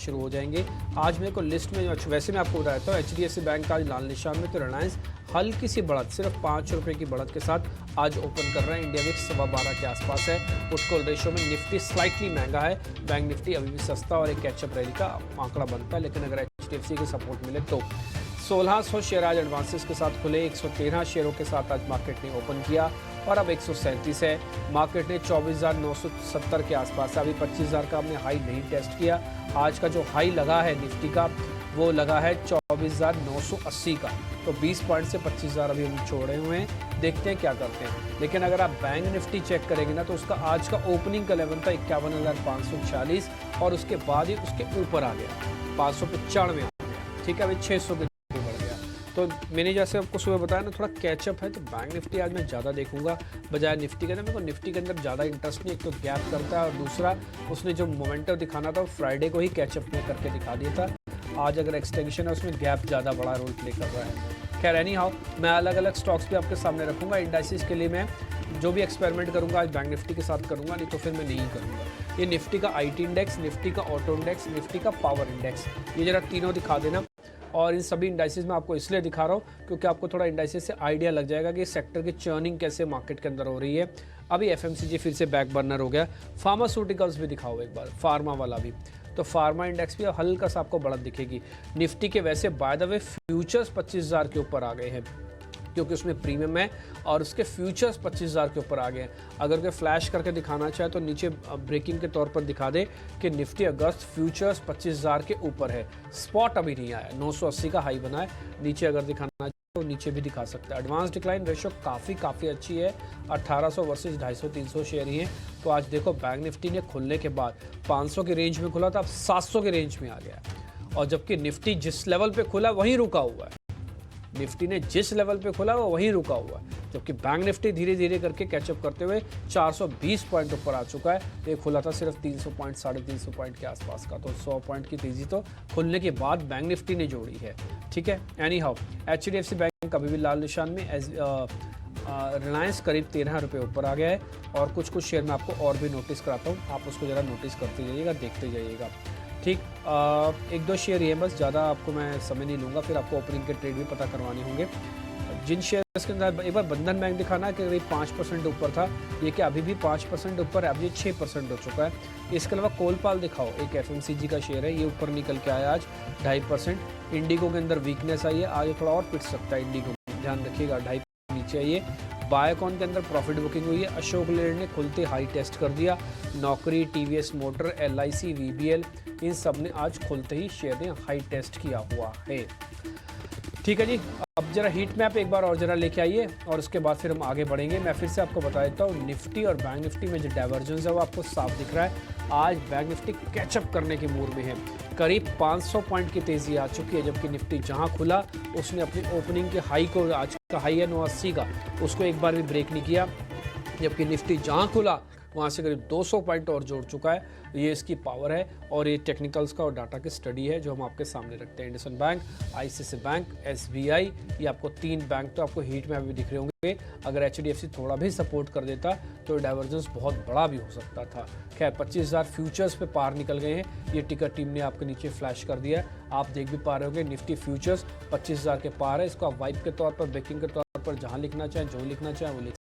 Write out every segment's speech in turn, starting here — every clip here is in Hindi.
शुरू हो जाएंगे। आज मेरे को लिस्ट में वैसे मैं आपको बताया था HDFC बैंक का आज लाल निशान में, तो रिलायंस हल्की सी बढ़त सिर्फ 5 रुपये की बढ़त के साथ आज ओपन कर रहा है। इंडिया विक्स 12.25 के आसपास है। पुट कॉल रेशियो में निफ्टी स्लाइटली महंगा है, बैंक निफ्टी अभी भी सस्ता और एक कैचअप रैली का आंकड़ा बनता है। लेकिन अगर HDFC की सपोर्ट मिले तो 1600 शेयर आज एडवांसेस के साथ खुले। 113 शेयरों के साथ आज मार्केट ने ओपन किया और अब 137 है। मार्केट ने 24,970 के आसपास, अभी 25,000 का हमने हाई नहीं टेस्ट किया। आज का जो हाई लगा है निफ्टी का वो लगा है 24,980 का, तो 20 पॉइंट से 25,000 अभी हम छोड़े हुए हैं। देखते हैं क्या करते हैं। लेकिन अगर आप बैंक निफ्टी चेक करेंगे ना तो उसका आज का ओपनिंग का लेवल था 51,540 और उसके बाद ही उसके ऊपर आ गया 595 आ गया। ठीक है, अभी 600 के बढ़ गया। तो मैंने जैसे आपको सुबह बताया ना, थोड़ा कैचअप है, तो बैंक निफ्टी आज मैं ज़्यादा देखूंगा बजाय निफ्टी के अंदर। मेरे को निफ्टी के अंदर ज़्यादा इंटरेस्ट नहीं, एक तो गैप करता है और दूसरा उसने जो मोमेंटम दिखाना था वो फ्राइडे को ही कैचअप में करके दिखा दिया था। आज अगर एक्सटेंशन है उसमें गैप ज़्यादा बड़ा रोल प्ले कर रहा है। खैर एनी हाउ, मैं अलग अलग स्टॉक्स भी आपके सामने रखूंगा। इंडाइसिस के लिए मैं जो भी एक्सपेरिमेंट करूंगा आज बैंक निफ्टी के साथ करूंगा, नहीं तो फिर मैं नहीं करूंगा। ये निफ्टी का IT इंडेक्स, निफ्टी का ऑटो इंडेक्स, निफ्टी का पावर इंडेक्स, ये जरा तीनों दिखा देना। और इन सभी इंडाइसिस में आपको इसलिए दिखा रहा हूँ क्योंकि आपको थोड़ा इंडाइसिस से आइडिया लग जाएगा कि सेक्टर की चर्निंग कैसे मार्केट के अंदर हो रही है। अभी FMCG फिर से बैक बर्नर हो गया। फार्मास्यूटिकल्स भी दिखाओ एक बार, फार्मा वाला भी, तो फार्मा इंडेक्स भी हल्का सा आपको बढ़त दिखेगी। निफ्टी के वैसे बाय द वे फ्यूचर्स 25,000 के ऊपर आ गए हैं क्योंकि उसमें प्रीमियम है और उसके फ्यूचर्स 25,000 के ऊपर आ गए हैं। अगर कोई फ्लैश करके दिखाना चाहे तो नीचे ब्रेकिंग के तौर पर दिखा दे कि निफ्टी अगस्त फ्यूचर्स 25,000 के ऊपर है। स्पॉट अभी नहीं आया, 980 का हाई बना है। नीचे अगर दिखाना चाहे तो नीचे भी दिखा सकता है। एडवांस डिक्लाइन रेशियो काफ़ी अच्छी है, 1800 वर्सेस 250-300 शेयर ही हैं। तो आज देखो बैंक निफ्टी ने खुलने के बाद 500 के रेंज में खुला था, अब 700 के रेंज में आ गया और जबकि निफ्टी जिस लेवल पे खुला वहीं रुका हुआ है। निफ्टी ने जिस लेवल पे खुला वो वहीं रुका हुआ है, जबकि बैंक निफ्टी धीरे धीरे करके कैचअप करते हुए 420 पॉइंट ऊपर आ चुका है। ये खुला था सिर्फ 300 पॉइंट 350 पॉइंट के आसपास का, तो 100 पॉइंट की तेजी तो खुलने के बाद बैंक निफ्टी ने जोड़ी है। ठीक है, एनी हाउ HDFC बैंक अभी भी लाल निशान में। रिलायंस करीब 13 रुपये ऊपर आ गया है और कुछ शेयर में आपको और भी नोटिस कराता हूँ, आप उसको ज़रा नोटिस करते जाइएगा, देखते जाइएगा। ठीक, एक दो शेयर ये बस, ज़्यादा आपको मैं समय नहीं लूँगा, फिर आपको ओपनिंग के ट्रेड भी पता करवाने होंगे। जिन शेयर्स के अंदर एक बार बंधन बैंक दिखाना कि करीब 5% ऊपर था, ये कि अभी भी 5% ऊपर है, अभी ये 6% हो चुका है। इसके अलावा कोलपाल दिखाओ, एक FMCG का शेयर है, ये ऊपर निकल के आया आज 2.5%। इंडिगो के अंदर वीकनेस आई है, आज थोड़ा और पिट सकता है इंडिगो, ध्यान रखिएगा, 2.5 नीचे आइए। बायोकॉन के अंदर प्रॉफिट बुकिंग हुई है। अशोक लेलैंड ने खुलते हाई टेस्ट कर दिया। नौकरी, TVS मोटर, LIC, VBL, इन सब ने आज खुलते ही शेयर ने हाई टेस्ट किया हुआ है। ठीक है जी, अब जरा हीट मैप एक बार और जरा लेके आइए और उसके बाद फिर हम आगे बढ़ेंगे। मैं फिर से आपको बता देता हूँ, निफ्टी और बैंक निफ्टी में जो डाइवर्जेंस है वो आपको साफ दिख रहा है। आज बैंक निफ्टी कैचअप करने के मूड में है, करीब 500 पॉइंट की तेजी आ चुकी है, जबकि निफ्टी जहां खुला उसने अपनी ओपनिंग के हाई को, आज का हाई है 980 का, उसको एक बार भी ब्रेक नहीं किया, जबकि निफ्टी जहां खुला वहाँ से करीब 200 पॉइंट और जोड़ चुका है। ये इसकी पावर है और ये टेक्निकल्स का और डाटा की स्टडी है जो हम आपके सामने रखते हैं। IndusInd bank, ICICI bank, SBI, ये आपको 3 बैंक तो आपको हीट में भी दिख रहे होंगे। अगर HDFC थोड़ा भी सपोर्ट कर देता तो डाइवर्जेंस बहुत बड़ा भी हो सकता था। खैर 25,000 फ्यूचर्स पे पार निकल गए हैं, ये टिकर टीम ने आपके नीचे फ्लैश कर दिया है। आप देख भी पा रहे होंगे निफ्टी फ्यूचर्स 25,000 के पार है। इसको आप वाइप के तौर पर, ब्रेकिंग के तौर पर जहाँ लिखना चाहें, जो लिखना चाहें वो लिख,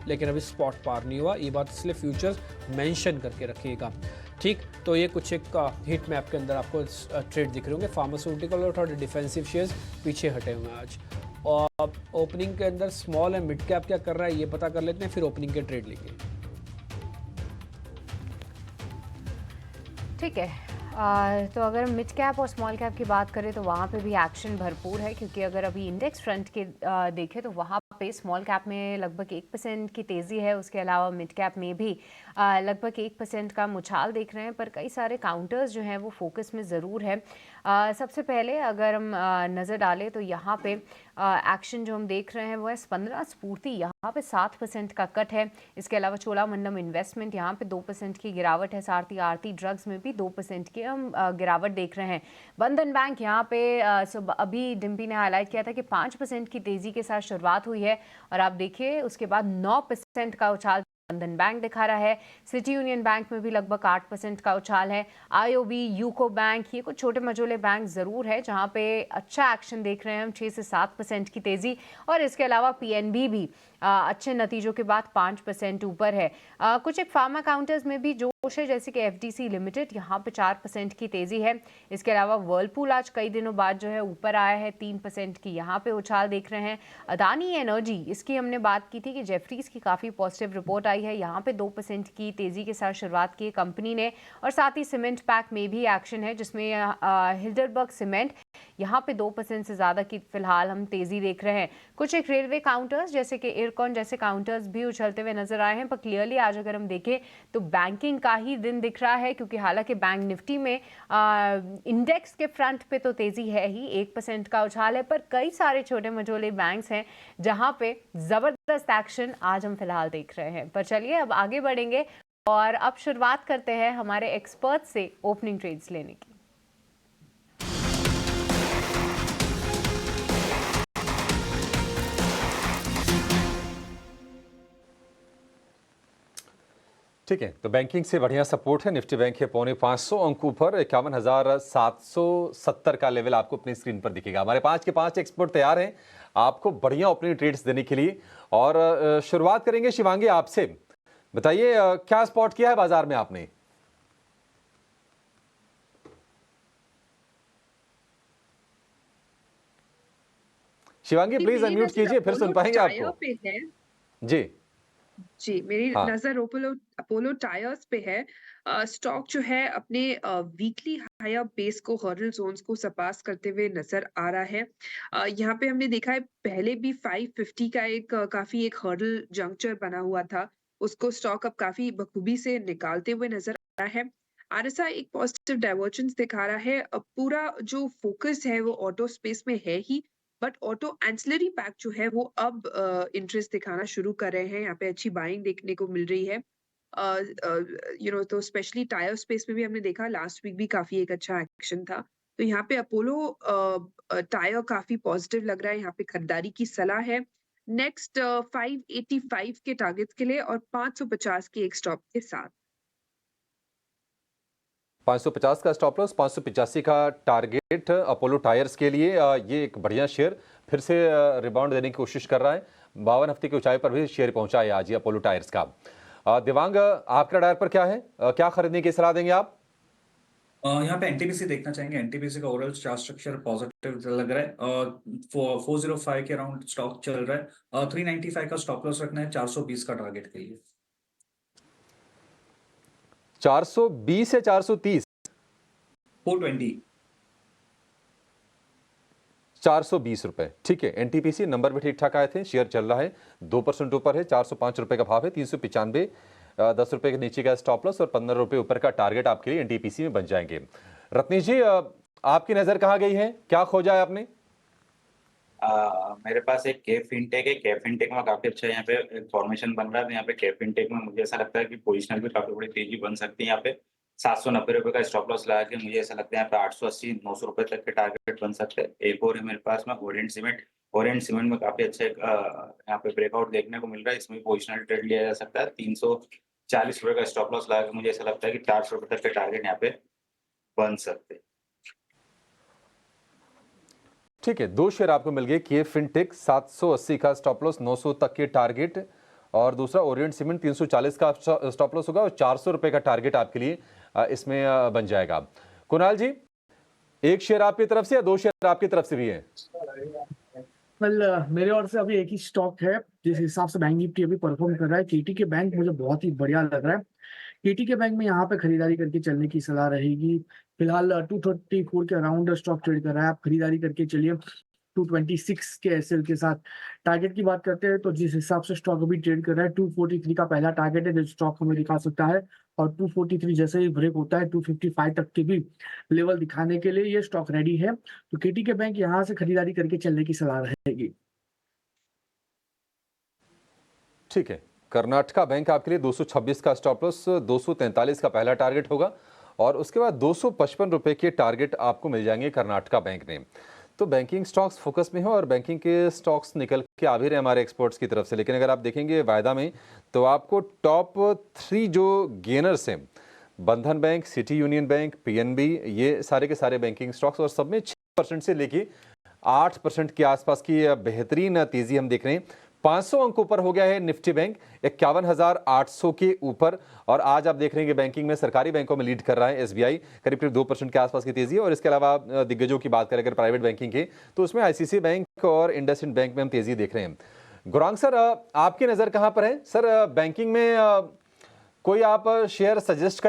लेकिन अभी स्पॉट पार नहीं हुआ, ये बात इसलिए फ्यूचर्स मेंशन करके रखिएगा। ठीक, तो ये कुछ एक हिट मैप के अंदर आपको ट्रेड दिख रहे होंगे। फार्मास्यूटिकल और थोड़े डिफेंसिव शेयर्स पीछे हटे हुए हैं आज। और ओपनिंग के अंदर स्मॉल एंड मिड कैप क्या कर रहा है ये पता कर लेते हैं, फिर ओपनिंग के ट्रेड लेंगे। ठीक है, तो अगर मिड कैप और स्मॉल कैप की बात करें तो वहाँ पे भी एक्शन भरपूर है, क्योंकि अगर अभी इंडेक्स फ्रंट के देखें तो वहाँ पे स्मॉल कैप में लगभग 1% की तेज़ी है। उसके अलावा मिड कैप में भी लगभग 1% का मुछाल देख रहे हैं, पर कई सारे काउंटर्स जो हैं वो फोकस में ज़रूर है। सबसे पहले अगर हम नज़र डालें तो यहाँ पे एक्शन जो हम देख रहे हैं वो है स्पंदना स्फूर्ति, यहाँ पे 7% का कट है। इसके अलावा चोलामंडलम इन्वेस्टमेंट, यहाँ पे 2% की गिरावट है। सारथी आरती ड्रग्स में भी 2% की हम गिरावट देख रहे हैं। बंधन बैंक यहाँ पे अभी डिम्पी ने हाईलाइट किया था कि 5% की तेज़ी के साथ शुरुआत हुई है और आप देखिए उसके बाद 9% का उछाल बंधन बैंक दिखा रहा है। सिटी यूनियन बैंक में भी लगभग 8% का उछाल है। आईओबी, यूको बैंक, ये कुछ छोटे मझोले बैंक जरूर है जहां पे अच्छा एक्शन देख रहे हैं हम, 6 से 7% की तेजी। और इसके अलावा पीएनबी भी अच्छे नतीजों के बाद 5% ऊपर है। कुछ एक फार्मा काउंटर्स में भी जोश है, जैसे कि एफडीसी लिमिटेड, यहाँ पे 4% की तेजी है। इसके अलावा वर्लपूल आज कई दिनों बाद जो है ऊपर आया है, 3% की यहाँ पे उछाल देख रहे हैं। अदानी एनर्जी, इसकी हमने बात की थी कि जेफरीज की काफ़ी पॉजिटिव रिपोर्ट आई है, यहाँ पे 2% की तेजी के साथ शुरुआत की है कंपनी ने। और साथ ही सीमेंट पैक में भी एक्शन है, जिसमें हिल्डरबर्ग सीमेंट, यहाँ पे 2% से ज़्यादा की फिलहाल हम तेजी देख रहे हैं। कुछ एक रेलवे काउंटर्स जैसे कि एयरकॉन जैसे काउंटर्स भी उछलते हुए नजर आए हैं। पर क्लियरली आज अगर हम देखें तो बैंकिंग का ही दिन दिख रहा है, क्योंकि हालांकि बैंक निफ्टी में इंडेक्स के फ्रंट पे तो तेजी है ही, 1% का उछाल है, पर कई सारे छोटे मझोले बैंक्स हैं जहां पे जबरदस्त एक्शन आज हम फिलहाल देख रहे हैं। पर चलिए अब आगे बढ़ेंगे और अब शुरुआत करते हैं हमारे एक्सपर्ट से ओपनिंग ट्रेड्स लेने की। ठीक है, तो बैंकिंग से बढ़िया सपोर्ट है। निफ्टी बैंक है 550 अंक ऊपर, 51,770 का लेवल आपको अपनी स्क्रीन पर दिखेगा। हमारे 5 के 5 एक्सपर्ट तैयार हैं आपको बढ़िया ओपनिंग ट्रेड्स देने के लिए। और शुरुआत करेंगे शिवांगी आपसे। बताइए क्या स्पॉट किया है बाजार में आपने? शिवांगी प्लीज अनम्यूट कीजिए, फिर सुन पाएंगे आपको। जी जी, मेरी हाँ, नज़र अपोलो टायर्स पे है। स्टॉक जो है अपने वीकली हायर बेस को, हर्डल ज़ोन्स को सरपास करते हुए नज़र आ रहा है। यहाँ पे हमने देखा है पहले भी 550 का एक काफ़ी एक हर्डल जंक्चर बना हुआ था। उसको स्टॉक अब काफ़ी बखूबी से निकालते हुए नज़र आ रहा है। आरएसआई एक पॉजिटिव डाइवर्जेंस दिखा रहा है। पूरा जो फ़ोकस है वो ऑटो स्पेस में है ही, बट ऑटो एंसिलरी पैक जो है वो अब इंटरेस्ट दिखाना शुरू कर रहे हैं। यहाँ पे अच्छी बाइंग देखने को मिल रही है। तो स्पेशली टायर स्पेस में भी हमने देखा लास्ट वीक भी काफी एक अच्छा एक्शन था। तो यहाँ पे अपोलो टायर काफी पॉजिटिव लग रहा है। यहाँ पे खरीदारी की सलाह है नेक्स्ट 585 के टारगेट के लिए और 550 की एक स्टॉप के साथ। 550 का स्टॉप लॉस, 585 का टारगेट अपोलो टायर्स के लिए। ये एक बढ़िया शेयर फिर से रिबाउंड देने की कोशिश कर रहा है। 52 हफ्ते की ऊंचाई पर भी शेयर पहुंचा है आज ये अपोलो टायर्स का। दिवांग, आपका डायर पर क्या है? क्या खरीदने की सलाह देंगे आप? यहाँ पे एनटीपीसी देखना चाहेंगे। एनटीपीसी का ओवरऑल चार्ट स्ट्रक्चर पॉजिटिव लग रहा है। 405 के अराउंड स्टॉक चल रहा है। 395 का स्टॉप लॉस रखना है 420 का टारगेट के लिए। 420 या 430? 420। 420 रुपए, ठीक है। एनटीपीसी नंबर भी ठीक ठाक आए थे। शेयर चल रहा है 2% ऊपर है, 405 रुपए का भाव है। 395, 10 रुपए के नीचे का स्टॉप लॉस और 15 रुपए ऊपर का टारगेट आपके लिए एनटीपीसी में बन जाएंगे। रत्नी जी, आपकी नजर कहाँ गई है? क्या खोजा है आपने? मेरे पास एक के फिनटेक है। के फिनटेक में काफी अच्छा यहाँ पे फॉर्मेशन बन रहा है। यहाँ पे के फिनटेक में मुझे ऐसा लगता है कि पोजिशनल भी काफी बड़ी तेजी बन सकती है। यहाँ पे 790 रुपए का स्टॉप लॉस लगा के मुझे ऐसा लगता है यहाँ पे 880-900 रुपए तक के टारगेट बन सकते हैं। एक और है मेरे पास में ओरिएंट सीमेंट। ओरिएंट सीमेंट में काफी अच्छा यहाँ पे ब्रेकआउट देखने को मिल रहा है। इसमें पोजिशनल ट्रेड लिया जा सकता है। 340 रुपए का स्टॉप लॉस लगा के मुझे ऐसा लगता है कि 400 रुपए तक के टारगेट यहाँ पे बन सकते हैं। ठीक है, 2 शेयर आपको मिल गए। के फिनटेक 780 का स्टॉप लॉस, 900 तक के टारगेट, और दूसरा ओरिएंट सीमेंट 340 का स्टॉप लॉस होगा और 400 रुपए का टारगेट आपके लिए इसमें बन जाएगा। कुणाल जी, एक शेयर आपकी तरफ से या 2 शेयर आपकी तरफ से भी है? मेरे ओर से अभी एक ही स्टॉक है। जिस हिसाब से बैंक निफ्टी अभी परफॉर्म कर रहा है, केटी के बैंक मुझे बहुत ही बढ़िया लग रहा है। केटी के बैंक में यहाँ पे खरीदारी करके चलने की सलाह रहेगी। फिलहाल 234 के अराउंड स्टॉक ट्रेड कर रहा है, आप खरीदारी करके चलिए 226 के एसएल के साथ। टारगेट की बात करते हैं तो जिस हिसाब से स्टॉक अभी ट्रेड कर रहा है, 243 का पहला टारगेट है जो स्टॉक हमें दिखा सकता है। और 243 जैसे ही ब्रेक होता है 255 तक के भी लेवल दिखाने के लिए ये स्टॉक रेडी है। तो केटी के बैंक यहाँ से खरीदारी करके चलने की सलाह रहेगी। ठीक है, कर्नाटका बैंक आपके लिए 226 का स्टॉप लॉस, 243 का पहला टारगेट होगा और उसके बाद 255 रुपए के टारगेट आपको मिल जाएंगे कर्नाटका बैंक ने। तो बैंकिंग स्टॉक्स फोकस में हो और बैंकिंग के स्टॉक्स निकल के आ भी रहे हमारे एक्सपर्ट्स की तरफ से, लेकिन अगर आप देखेंगे वायदा में तो आपको टॉप 3 जो गेनर्स हैं, बंधन bank, city union bank, PNB, ये सारे के सारे बैंकिंग स्टॉक्स और सब में 6% से लेके 8% के आसपास की बेहतरीन तेजी हम देख रहे हैं। 500 अंक ऊपर हो गया है निफ्टी बैंक, 51,800 के ऊपर। और आज आप देख रहे हैं कि बैंकिंग में सरकारी बैंकों में लीड कर रहा है एसबीआई, करीब करीब 2% के आसपास की तेजी है। और इसके अलावा दिग्गजों की बात करें अगर प्राइवेट बैंकिंग के, तो उसमें आईसीआईसीआई बैंक और इंडसइंड बैंक में हम तेजी देख रहे हैं। गौरांग सर, आपकी नज़र कहाँ पर है? सर बैंकिंग में कोई आप शेयर सजेस्ट करें